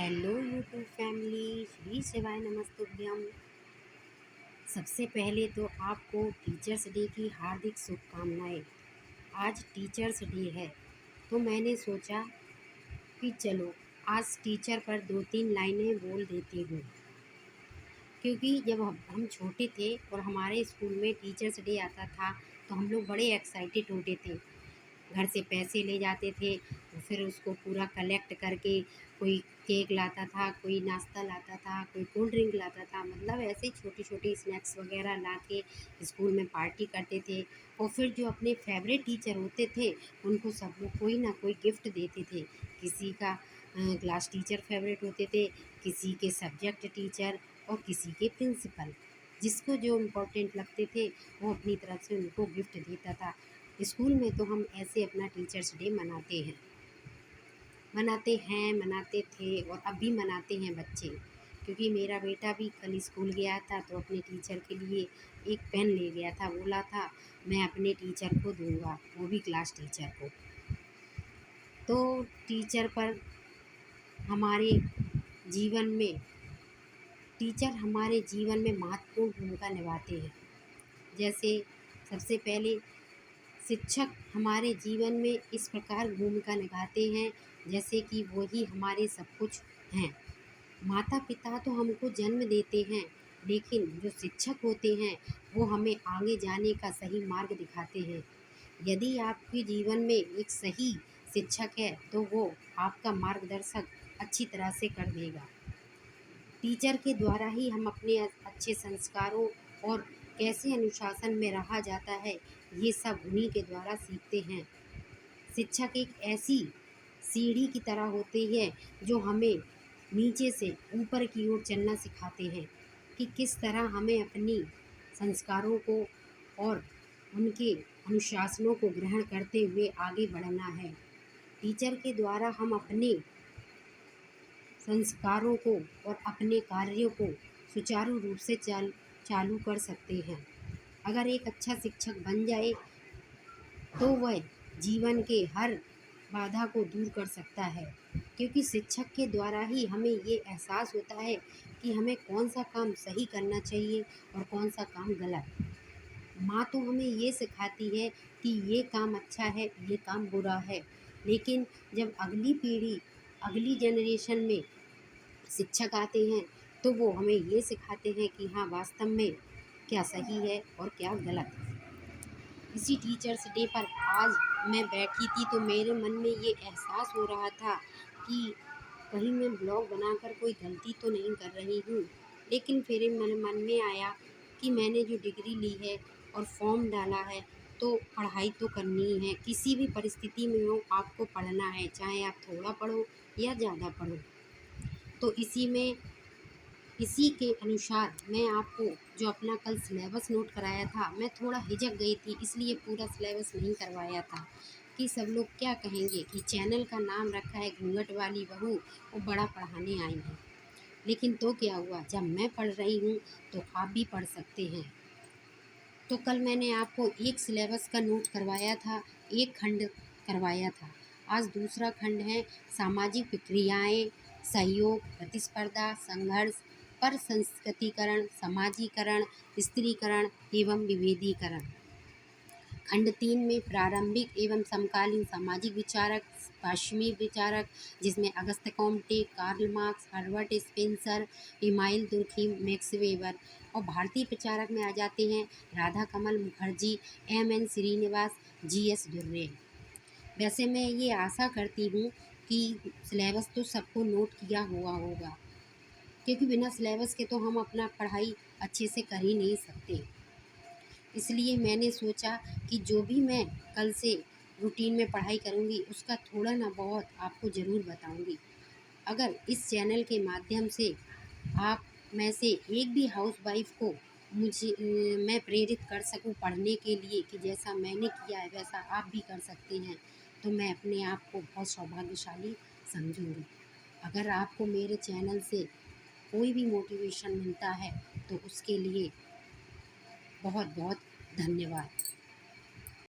Hello YouTube family, Shri शिवाय नमस्तुभ्यम। सबसे पहले तो आपको टीचर्स डे की हार्दिक शुभकामनाएं। आज टीचर्स डे है तो मैंने सोचा कि चलो आज टीचर पर 2-3 लाइनें बोल देती हूँ। क्योंकि जब हम छोटे थे और हमारे स्कूल में टीचर्स डे आता था तो हम लोग बड़े एक्साइटेड होते थे। घर से पैसे ले जाते थे, फिर उसको पूरा कलेक्ट करके कोई केक लाता था, कोई नाश्ता लाता था, कोई कोल्ड ड्रिंक लाता था। मतलब ऐसे छोटी-छोटी स्नैक्स वग़ैरह ला के स्कूल में पार्टी करते थे। और फिर जो अपने फेवरेट टीचर होते थे, उनको सब लोग कोई ना कोई गिफ्ट देते थे। किसी का क्लास टीचर फेवरेट होते थे, किसी के सब्जेक्ट टीचर और किसी के प्रिंसिपल। जिसको जो इम्पोर्टेंट लगते थे, वो अपनी तरफ से उनको गिफ्ट देता था। स्कूल में तो हम ऐसे अपना टीचर्स डे मनाते थे और अब भी मनाते हैं बच्चे। क्योंकि मेरा बेटा भी कल स्कूल गया था तो अपने टीचर के लिए एक पेन ले गया था, बोला था मैं अपने टीचर को दूंगा, वो भी क्लास टीचर को। तो टीचर पर हमारे जीवन में टीचर हमारे जीवन में महत्वपूर्ण भूमिका निभाते हैं। जैसे सबसे पहले शिक्षक हमारे जीवन में इस प्रकार भूमिका निभाते हैं जैसे कि वो ही हमारे सब कुछ हैं। माता पिता तो हमको जन्म देते हैं, लेकिन जो शिक्षक होते हैं वो हमें आगे जाने का सही मार्ग दिखाते हैं। यदि आपके जीवन में एक सही शिक्षक है तो वो आपका मार्गदर्शक अच्छी तरह से कर देगा। टीचर के द्वारा ही हम अपने अच्छे संस्कारों और कैसे अनुशासन में रहा जाता है, ये सब उन्हीं के द्वारा सीखते हैं। शिक्षक एक ऐसी सीढ़ी की तरह होती है जो हमें नीचे से ऊपर की ओर चलना सिखाते हैं कि किस तरह हमें अपनी संस्कारों को और उनके अनुशासनों को ग्रहण करते हुए आगे बढ़ना है। टीचर के द्वारा हम अपने संस्कारों को और अपने कार्यों को सुचारू रूप से चालू कर सकते हैं। अगर एक अच्छा शिक्षक बन जाए तो वह जीवन के हर बाधा को दूर कर सकता है। क्योंकि शिक्षक के द्वारा ही हमें ये एहसास होता है कि हमें कौन सा काम सही करना चाहिए और कौन सा काम गलत। माँ तो हमें ये सिखाती है कि ये काम अच्छा है, ये काम बुरा है। लेकिन जब अगली पीढ़ी, अगली जनरेशन में शिक्षक आते हैं तो वो हमें ये सिखाते हैं कि हाँ, वास्तव में क्या सही है और क्या गलत। इसी टीचर्स डे पर आज मैं बैठी थी तो मेरे मन में ये एहसास हो रहा था कि कहीं मैं ब्लॉग बनाकर कोई गलती तो नहीं कर रही हूँ। लेकिन फिर मेरे मन में आया कि मैंने जो डिग्री ली है और फॉर्म डाला है तो पढ़ाई तो करनी ही है। किसी भी परिस्थिति में हो आपको पढ़ना है, चाहे आप थोड़ा पढ़ो या ज़्यादा पढ़ो। तो इसी के अनुसार मैं आपको जो अपना कल सिलेबस नोट कराया था, मैं थोड़ा हिचक गई थी इसलिए पूरा सिलेबस नहीं करवाया था कि सब लोग क्या कहेंगे कि चैनल का नाम रखा है घूंघट वाली बहू, वो बड़ा पढ़ाने आई है। लेकिन तो क्या हुआ, जब मैं पढ़ रही हूँ तो आप भी पढ़ सकते हैं। तो कल मैंने आपको एक सिलेबस का नोट करवाया था, एक खंड करवाया था। आज दूसरा खंड है सामाजिक प्रक्रियाएं, सहयोग, प्रतिस्पर्धा, संघर्ष, पर संस्कृतिकरण, समाजीकरण, स्त्रीकरण एवं विभेदीकरण। खंड 3 में प्रारंभिक एवं समकालीन सामाजिक विचारक, पश्चिमी विचारक, जिसमें Auguste Comte, Karl Marx, Herbert Spencer, Emile Durkheim, Max Weber. और भारतीय विचारक में आ जाते हैं राधा कमल मुखर्जी, M.N. श्रीनिवास, G.S. डुर्रे। वैसे मैं ये आशा करती हूँ कि सिलेबस तो सबको नोट किया हुआ होगा, क्योंकि बिना सिलेबस के तो हम अपना पढ़ाई अच्छे से कर ही नहीं सकते। इसलिए मैंने सोचा कि जो भी मैं कल से रूटीन में पढ़ाई करूँगी उसका थोड़ा ना बहुत आपको ज़रूर बताऊँगी। अगर इस चैनल के माध्यम से आप में से एक भी हाउसवाइफ को मैं प्रेरित कर सकूं पढ़ने के लिए कि जैसा मैंने किया है वैसा आप भी कर सकते हैं, तो मैं अपने आप को बहुत सौभाग्यशाली समझूंगी। अगर आपको मेरे चैनल से कोई भी मोटिवेशन मिलता है तो उसके लिए बहुत बहुत धन्यवाद।